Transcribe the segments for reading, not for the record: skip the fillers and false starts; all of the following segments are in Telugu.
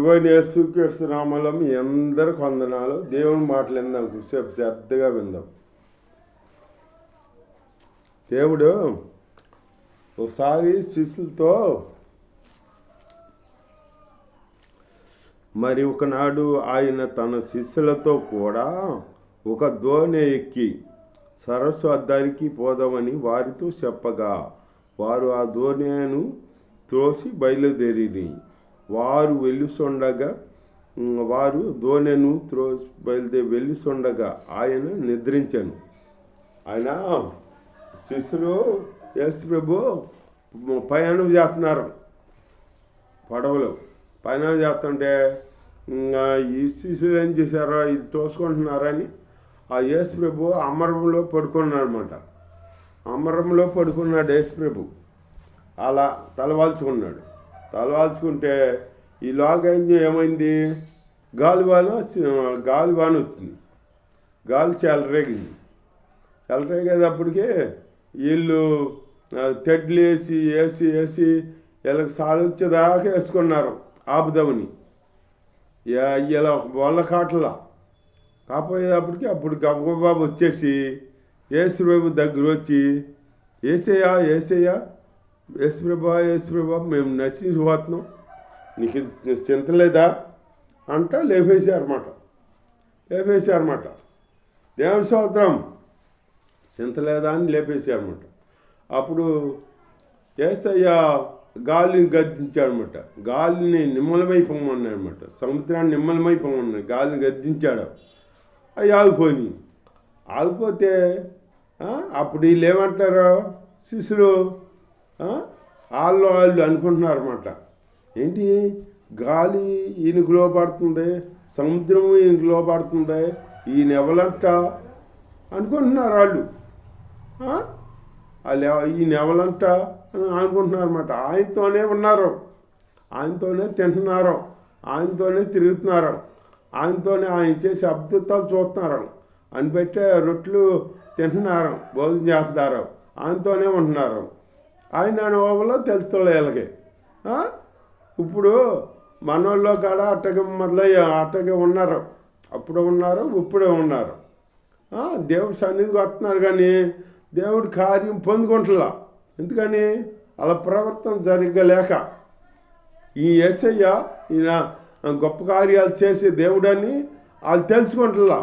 ప్రభువైన యేసుక్రీస్తు నామములో మీ అందరికి వందనాలు. దేవుని మాటలు విందాం, కూర్చోపు శ్రద్ధగా విందాం. దేవుడు ఒకసారి శిష్యులతో మరి ఒకనాడు ఆయన తన శిష్యులతో కూడా ఒక దోణి ఎక్కి సరస్సు అద్దరికి పోదామని వారితో చెప్పగా వారు ఆ దోణిను త్రోసి బయలుదేరి వారు దోణెను త్రోసి వెళ్ళుచుండగా ఆయన నిద్రించాను. ఆయన శిష్యులు యేసు ప్రభు ప్రయాణం చేస్తున్నారు, పడవలు ప్రయాణం చేస్తుంటే ఈ శిష్యులు ఏం చేశారో ఇది తోసుకుంటున్నారని ఆ యేసు ప్రభు అమరంలో పడుకున్నాడు అనమాట. అమరంలో పడుకున్నాడు యేసు ప్రభు. అలా తలవాల్చుకుంటే ఈలోగా ఏమైంది, గాలివాన వచ్చింది. గాలి చెలరేగేటప్పటికే వీళ్ళు తెడ్లు వేసి వీళ్ళకి సాలొచ్చేదాకా వేసుకున్నారు ఆపుదామని. ఇలా వల్ల కాపోయేటప్పటికి అప్పుడు గబగబాబు వచ్చేసి యేసు ప్రభు దగ్గర వచ్చి ఏసయ్యా యేసు ప్రభా మేము నశించిపోతున్నాం, నీకు చింతలేదా అంట లేపేశారన్నమాట. దేవుని స్తోత్రం, చింతలేదా అని లేపేశారన్నమాట. అప్పుడు యేసయ్య గాలిని గద్దించాడనమాట. గాలిని నిమ్మలమైపోమన్నాడనమాట. సముద్రాన్ని నిమ్మలమైపోమన్నాడు. గాలిని గద్దించాడు, అవి ఆగిపోతే అప్పుడు వీళ్ళు ఏమంటారు, శిష్యులు వాళ్ళు అనుకుంటున్నారన్నమాట. ఏంటి, గాలి ఈయనకు లోపడుతుంది, సముద్రం ఈయనకు లోపడుతుంది, ఈయన ఎవలంట అనుకుంటున్నారు వాళ్ళు. ఈయన ఎవలంట అని అనుకుంటున్నారన్నమాట. ఆయనతోనే ఉన్నారు, ఆయనతోనే తింటున్నారు, ఆయనతోనే తిరుగుతున్నారు, ఆయనతోనే ఆయన చేసే అద్భుతాలు చూస్తున్నారు, అని పెట్టే రొట్టెలు తింటున్నారు, భోజనం చేస్తున్నారు, ఆయనతోనే ఉంటున్నారు. ఆయన అనుభవంలో తెలుస్తుంది వీళ్ళకి. ఇప్పుడు మనోళ్ళలో కాడ అట్టగా అట్టగా ఉన్నారు, అప్పుడు ఉన్నారు, ఇప్పుడే ఉన్నారు. దేవుడి సన్నిధికి వస్తున్నారు కానీ దేవుడి కార్యం పొందుకుంటులా. ఎందుకని అలా ప్రవర్తన సరిగ్గా లేక. ఈ యేసయ్య ఈయన గొప్ప కార్యాలు చేసే దేవుడని వాళ్ళు తెలుసుకుంటులా.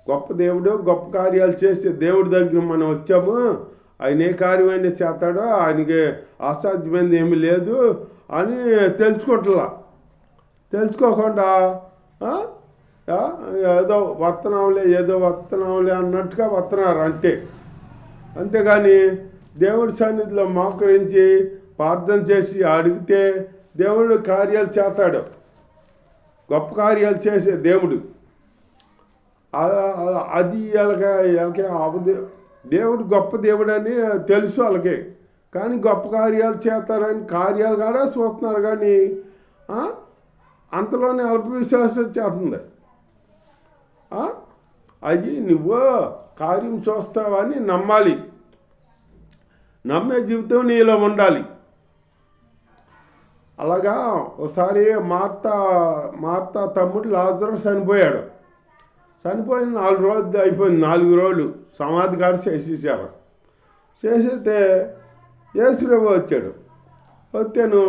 గొప్ప దేవుడు, గొప్ప కార్యాలు చేసే దేవుడి దగ్గర మనం వచ్చాము, ఆయన ఏ కార్యమైనా చేస్తాడో ఆయనకి అసాధ్యమైనది ఏమీ లేదు అని తెలుసుకోకుండా ఏదో వత్తనాంలే అన్నట్టుగా వస్తున్నారు అంతేగాని దేవుడి సన్నిధిలో మోకరించి ప్రార్థన చేసి అడిగితే దేవుడు కార్యాలు చేస్తాడు. గొప్ప కార్యాలు చేసే దేవుడు అది వాళ్ళకి దేవుడు గొప్ప దేవుడు అని తెలుసు వాళ్ళకి. కానీ గొప్ప కార్యాలు చేస్తారని కార్యాలు కూడా చూస్తున్నారు కానీ అంతలోనే అల్పవిశ్వాసం చేస్తుంది. అది నువ్వు కార్యం చూస్తావని నమ్మాలి, నమ్మే జీవితం నీలో ఉండాలి. అలాగా ఒకసారి మార్తా తమ్ముడు లాజరు చనిపోయాడు. చనిపోయిన 4 రోజులు అయిపోయింది. 4 రోజులు సమాధి కాడ చేసేసారు. చేసేస్తే యేసు ప్రభు వచ్చాడు. వస్తేను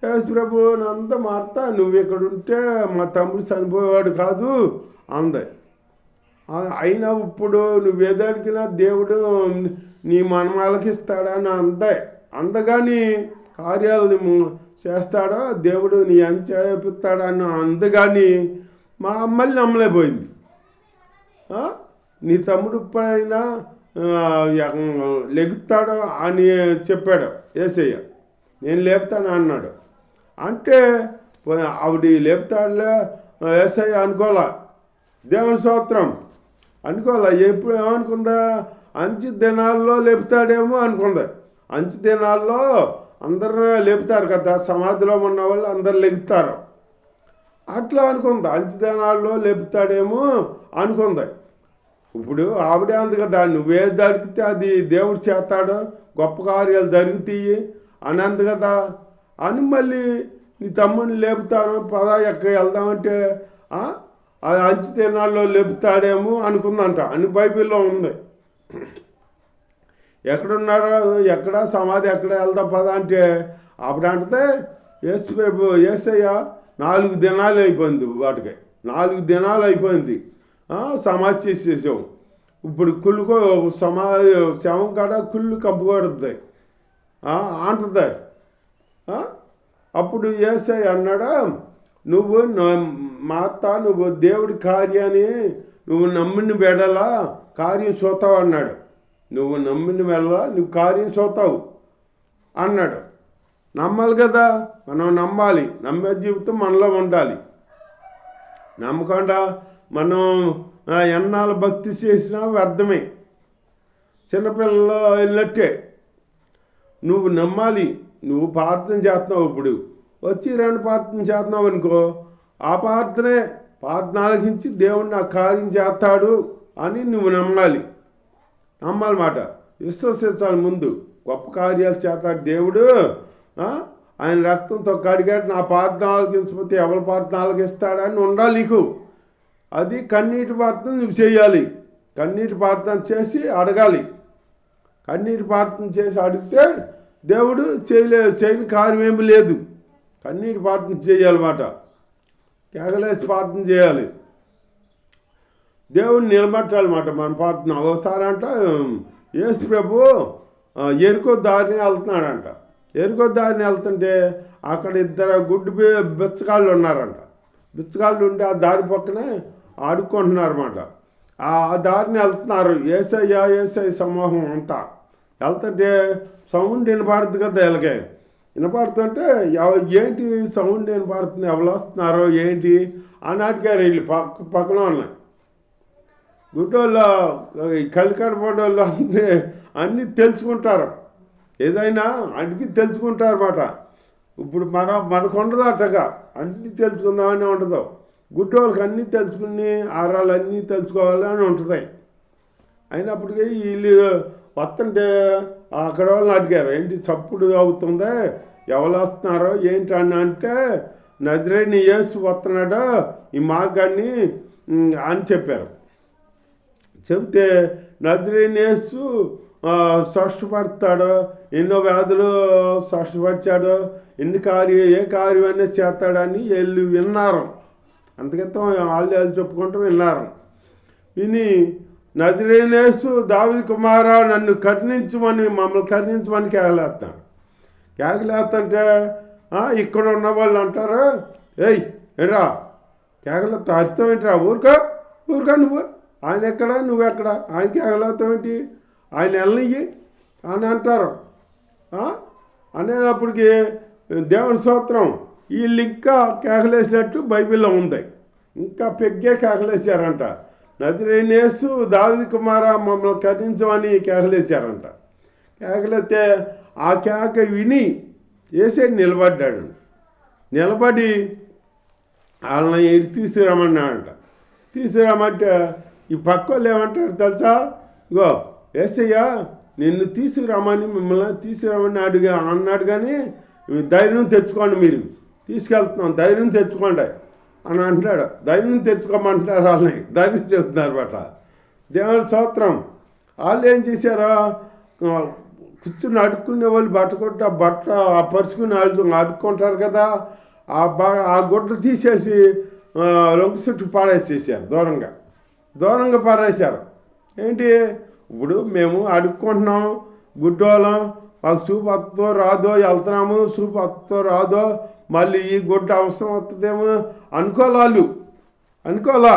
యేసు ప్రభు అంతా మార్తా నువ్వు ఇక్కడ ఉంటే మా తమ్ముడు చనిపోయేవాడు కాదు అంది. అయినా ఇప్పుడు నువ్వేదడిగినా దేవుడు నీ మనమాలకి ఇస్తాడని అందగాని కార్యాలు చేస్తాడో దేవుడు నీ అని చేపిస్తాడని అందగాని మా అమ్మల్ని నమ్మలేకపోయింది. నీ తమ్ముడు ఇప్పుడైనా లెగుతాడో అని చెప్పాడు యేసయ్య. నేను లేపుతాను అన్నాడు. అంటే ఆవిడ లేపుతాడులే యేసయ్య అనుకోలే. దేవుని స్తోత్రం అనుకోలే. ఎప్పుడు ఏమనుకుందా, అంచు దినాల్లో లేపుతాడేమో అనుకుందా. అంచు దినాల్లో అందరూ లేపుతారు కదా, సమాధిలో ఉన్న వాళ్ళు అందరు లెగుతారు. అట్లా అనుకుంది. అంచు దినాల్లో లేపుతాడేమో అనుకుంది. ఇప్పుడు ఆవిడే అంది కదా, నువ్వేది అడిగితే అది దేవుడు చేస్తాడు, గొప్ప కార్యాలు జరుగుతాయి అని అంది కదా అని మళ్ళీ నీ తమ్ముడిని లేపుతాను పద ఎక్కడ వెళ్దామంటే అది అంచు తిరణాల్లో లేపుతాడేమో అనుకుందంట అని బైబిల్లో ఉంది. ఎక్కడున్నారో ఎక్కడ సమాధి ఎక్కడ వెళ్దాం పద అంటే అప్పుడు అంటే యేసయ్య 4 దినాలు అయిపోయింది, వాటికి 4 దినాలు అయిపోయింది, సమాధి చేసేసాం. ఇప్పుడు కుళ్ళుకో శవం కాడ కుళ్ళు కప్పుకొడుతుంది అంటుంది. అప్పుడు యేసయ్య అన్నాడా, నువ్వు మార్తా నువ్వు దేవుడి కార్యాన్ని నువ్వు నమ్మిన వెడలా కార్యం చూస్తావు అన్నాడు. నువ్వు నమ్మిన వెడలా నువ్వు కార్యం చూస్తావు అన్నాడు. నమ్మాలి కదా, మనం నమ్మాలి, నమ్మే జీవితం మనలో ఉండాలి. నమ్మకుండా మనం ఎన్నాళ్ళు భక్తి చేసినా వ్యర్థమే, చిన్నపిల్లలు వెళ్ళినట్టే. నువ్వు నమ్మాలి. నువ్వు ప్రార్థన చేస్తున్నావు, ఇప్పుడు వచ్చి 2 ప్రార్థన చేస్తున్నావు అనుకో, ఆ ప్రార్థన ఆలకించి దేవుడిని ఆ కార్యం చేస్తాడు అని నువ్వు నమ్మాలన్నమాట. విశ్వసించాలి. ముందు గొప్ప కార్యాలు చేస్తాడు దేవుడు, ఆయన రక్తంతో కడిగాడు, నా ప్రార్థన ఆలకించకపోతే ఎవరి ప్రార్థన ఆలకిస్తాడని ఉండాలి నీకు. అది కన్నీటి ప్రార్థన నువ్వు చేయాలి. కన్నీటి ప్రార్థన చేసి అడగాలి. కన్నీటి ప్రార్థన చేసి అడిగితే దేవుడు చేయని కార్యం ఏమి లేదు. కన్నీటి ప్రార్థన చేయాలన్నమాట. కేకలేసి ప్రార్థన చేయాలి. దేవుడిని నిలబెట్టాలన్నమాట మన ప్రార్థన. ఒకసారి అంట యేసు ప్రభు ఎరుకో దారిని వెళ్తున్నాడంట. ఎరుకో దారిని వెళ్తుంటే అక్కడ 2 గుడ్డు బిచ్చగాళ్ళు ఉన్నారంట. బిచ్చగాళ్ళు ఉండి ఆ దారి పక్కనే ఆడుకుంటున్నారన్నమాట. ఆ దారిని వెళ్తున్నారు. యేసయ్య సమూహం అంతా వెళ్తుంటే సౌండ్ వినపడుతుంది కదా, వీళ్ళకి వినపడుతుంటే ఏంటి సౌండ్ వినపడుతుంది, ఎవరు వస్తున్నారో ఏంటి అని అడిగారు. వీళ్ళు పక్కన ఉన్నాయి గుడ్డోళ్ళు, కలికడపడోళ్ళు అన్నీ తెలుసుకుంటారు. ఏదైనా అడిగి తెలుసుకుంటారు అన్నమాట. ఇప్పుడు మనకు ఉండదు అట్టగా అన్నీ తెలుసుకుందామని ఉండదు. గుడ్డోళ్ళకి అన్నీ తెలుసుకుని ఆరాలు అన్నీ తెలుసుకోవాలి అని ఉంటుంది. అయినప్పటికీ వీళ్ళు వస్తుంటే అక్కడ వాళ్ళని అడిగారు, ఏంటి చప్పుడు అవుతుందా, ఎవరు వస్తున్నారో ఏంటి అని అంటే, నజరేయుని యేసు వస్తున్నాడో ఈ మార్గాన్ని అని చెప్పారు. చెబితే నజరేయుని యేసు స్వస్థపడతాడో, ఎన్నో వ్యాధులు స్వస్థపరిచాడో, ఏ కార్యం అనేది చేస్తాడని వీళ్ళు విన్నారు. అంతకితం వాళ్ళు చెప్పుకుంటూ విన్నారు. విని నజరేయుని యేసు దావీదు కుమారా నన్ను మమ్మల్ని కరుణించమని కేకలేస్తుంటే ఇక్కడ ఉన్న వాళ్ళు అంటారు, ఏయ్ ఏరా కేకలేస్తా అర్థం ఏంటిరా, ఊరుకా నువ్వు, ఆయన ఎక్కడ నువ్వెక్కడ, ఆయన కేకలేస్తాం ఏంటి, ఆయన వెళ్ళనియ్యి అని అంటారు. అనేటప్పటికి దేవుని స్తోత్రం, వీళ్ళు ఇంకా కేకలేసినట్టు బైబిల్లో ఉంది. ఇంకా పెగ్గే కేకలేసారంట. నజరేయుని యేసు దావీదు కుమారా మమ్మల్ని కరుణించమని కేకలేసారంట. కేకలేస్తే ఆ కేక విని యేసే నిలబడ్డాడు. నిలబడి వాళ్ళని తీసుకురామన్నాడంట. తీసుకురామంటే ఈ పక్క వాళ్ళు ఏమంటారు తెలుసా, ఇగో యేసయ్య నిన్ను మిమ్మల్ని తీసుకురామని అన్నాడు, కానీ ధైర్యం తెచ్చుకోండి, మీరు తీసుకెళ్తున్నాం ధైర్యం తెచ్చుకోండి అని అంటున్నాడు. ధైర్యం తెచ్చుకోమంటున్నారు, వాళ్ళని ధైర్యం చెప్తున్నారు బట్ట. దేవుని స్తోత్రం. వాళ్ళు ఏం చేశారో, కూర్చుని అడుక్కునే వాళ్ళు బట్ట పరుచుకుని అడుక్కుంటారు కదా, ఆ గుడ్డ తీసేసి లొంగ చుట్టూ పాడేసేసారు. దూరంగా పారేశారు. ఏంటి ఇప్పుడు మేము అడుక్కుంటున్నాం, గుడ్డోళం, మాకు సూపు వస్తుందో రాదో, వెళ్తున్నాము సూపు వస్తుందో రాదో, మళ్ళీ ఈ గుడ్డ అవసరం వస్తుందేమో అనుకోలా.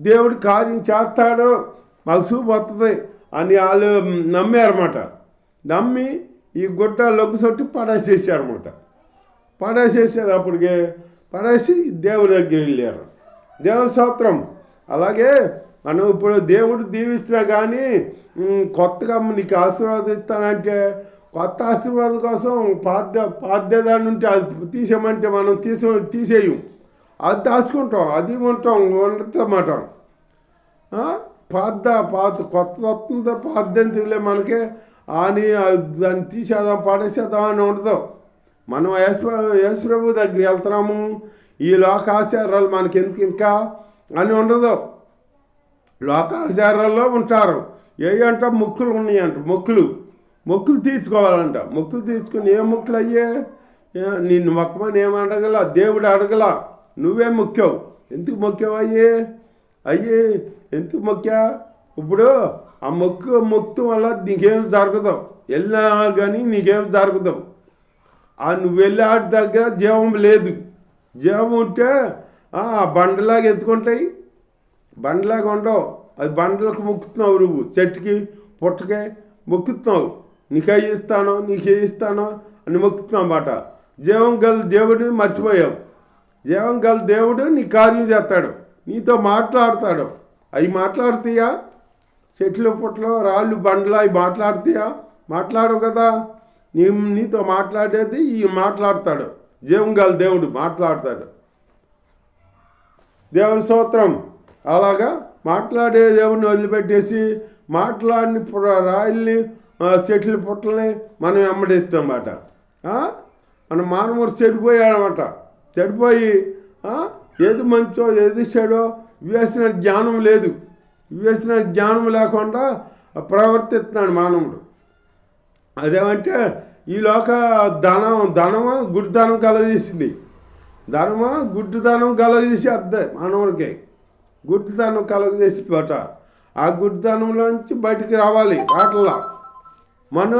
దేవుడు కార్యం చేస్తాడు, మాకు సూపు వస్తుంది అని వాళ్ళు నమ్మారన్నమాట. నమ్మి ఈ గుడ్డ లొగ్గు చుట్టి పడేసేసారన్నమాట. అప్పటికే పడేసి దేవుడి దగ్గర వెళ్ళారు. దేవుని స్తోత్రం. అలాగే మనం ఇప్పుడు దేవుడు దీవిస్తున్నా కానీ కొత్తగా నీకు ఆశీర్వాదం ఇస్తానంటే కొత్త ఆశీర్వాదం కోసం పాద్యదాన్ని ఉంటే అది తీసేయమంటే మనం తీసేయం, అది దాచుకుంటాం, అది ఉండమాట. కొత్త వస్తుందో పాద్యం తీలే మనకే అని దాన్ని తీసేద్దాం పడేసేద్దాం అని ఉండదు. మనం యేసుప్రభు దగ్గరికి వెళ్తున్నాము, ఈ లోకాచారాలు మనకి ఎందుకు ఇంకా అని ఉండదు. లోకాచారాల్లో ఉంటారు. ఏమంట మొక్కులు ఉన్నాయంట, మొక్కులు తీర్చుకోవాలంట. మొక్కులు తీర్చుకుని ఏ మొక్కులు అయ్యే? నిన్ను మొక్కమని ఏమి అడగల, దేవుడు అడగల, నువ్వే మొక్కావు. ఎందుకు మొక్కావు అయ్యి ఎందుకు మొక్కా? ఇప్పుడు ఆ మొక్కు వల్ల నీకేం జరగదు, వెళ్ళినా కానీ నీకేం జరగదు. నువ్వు వెళ్ళే ఆడి దగ్గర జీవం లేదు. జీవం ఉంటే బండలాగా ఎత్తుకుంటాయి, బండలాగా ఉండవు. అది బండలకు మొక్కుతున్నావు, నువ్వు చెట్టుకి పుట్టకే మొక్కుతున్నావు. నీకే ఇస్తానో అని మొక్కుతున్నావు అన్నమాట. జీవం గల దేవుడిని మర్చిపోయావు. జీవం గల దేవుడు నీ కార్యం చేస్తాడు, నీతో మాట్లాడతాడు. అవి మాట్లాడుతాయా? చెట్లు పుట్టలు రాళ్ళు బండలు అవి మాట్లాడుతాయా? మాట్లాడవు కదా. నీతో మాట్లాడేది ఈ మాట్లాడతాడు. జీవం గల దేవుడు మాట్లాడతాడు. దేవుని స్తోత్రం. అలాగా మాట్లాడే దేవుడిని వదిలిపెట్టేసి మాట్లాడిన రాయిల్ని చెట్లు పుట్టల్ని మనం వెంబడిస్తాం అన్నమాట. మన మానవుడు చెడిపోయాడనమాట. చెడిపోయి ఏది మంచో ఏది చెడో వివేచన జ్ఞానం లేదు. వివేచన జ్ఞానం లేకుండా ప్రవర్తిస్తున్నాడు మానవుడు. అదేమంటే ఈ లోక ధనము గుడ్డిధనం కలగజేసింది. గుడ్డిధనం కలగజేసి అద్దే మానవుడికి గుడ్డిధనం కలగజేసి బట. ఆ గుడ్డిధనంలోంచి బయటికి రావాలి. రాట్లా మనం